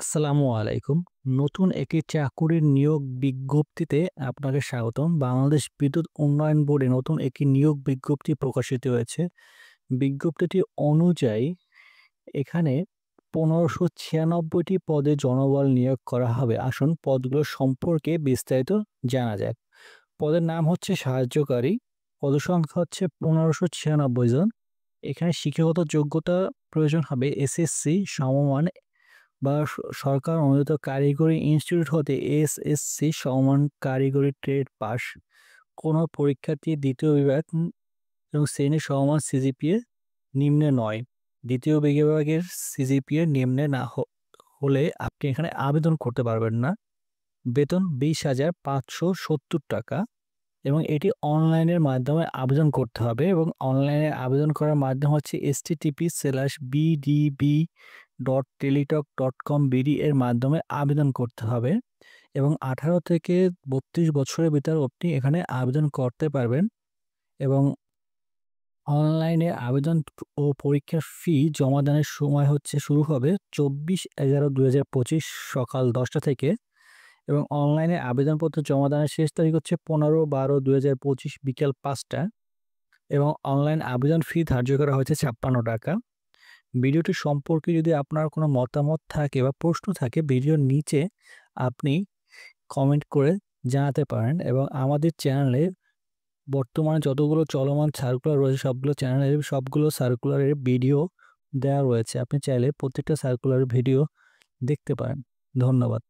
আসসালামু আলাইকুম। নতুন একটি চাকুরির নিয়োগ বিজ্ঞপ্তিতে আপনাকে স্বাগতম। বাংলাদেশ বিদ্যুৎ উন্নয়ন বোর্ডে নতুন একটি নিয়োগ বিজ্ঞপ্তি প্রকাশিত হয়েছে। বিজ্ঞপ্তিটি অনুযায়ী এখানে ১৫৯৬টি পদে জনবল নিয়োগ করা হবে। আসুন পদগুলো সম্পর্কে বিস্তারিত জানা যাক। পদের নাম হচ্ছে সাহায্যকারী। পদসংখ্যা হচ্ছে ১৫৯৬ জন। এখানে শিক্ষাগত যোগ্যতা প্রয়োজন হবে এসএসসি সমমান বা সরকার অনুমোদিত কারিগরি ইনস্টিটিউট হতে এসএসসি সমমান কারিগরি ট্রেড পাস। কোনো পরীক্ষার্থী দ্বিতীয় বিভাগ এবং শ্রেণীর সমমান সিজিপিএ নিম্নে নয়। দ্বিতীয় বিভাগের সিজিপিএ নিম্নে না হলে আপনি এখানে আবেদন করতে পারবেন না। বেতন ২০,৫৭০ টাকা এবং এটি অনলাইনের মাধ্যমে আবেদন করতে হবে এবং অনলাইনে আবেদন করার মাধ্যম হচ্ছে http://bdb.teletalk.com/bd এর মাধ্যমে আবেদন করতে হবে এবং 18 থেকে 32 বছরের ভিতর আপনি এখানে আবেদন করতে পারবেন এবং অনলাইনে আবেদন ও পরীক্ষার ফি জমাদানের সময় হচ্ছে শুরু হবে 24/11/2025 সকাল 10টা থেকে এবং অনলাইনে আবেদনপত্র জমাদানের শেষ তারিখ হচ্ছে 15/12/2025 বিকেল 5টা এবং অনলাইন আবেদন ফি ধার্য করা হয়েছে 56 টাকা। ভিডিওটি সম্পর্কে যদি আপনার কোনো মতামত থাকে বা প্রশ্ন থাকে ভিডিওর নিচে আপনি কমেন্ট করে জানাতে পারেন এবং আমাদের চ্যানেলে বর্তমানে যতগুলো চলমান সার্কুলার রয়েছে সবগুলো সার্কুলারের ভিডিও দেওয়া রয়েছে। আপনি চাইলে প্রত্যেকটা সার্কুলারের ভিডিও দেখতে পারেন। ধন্যবাদ।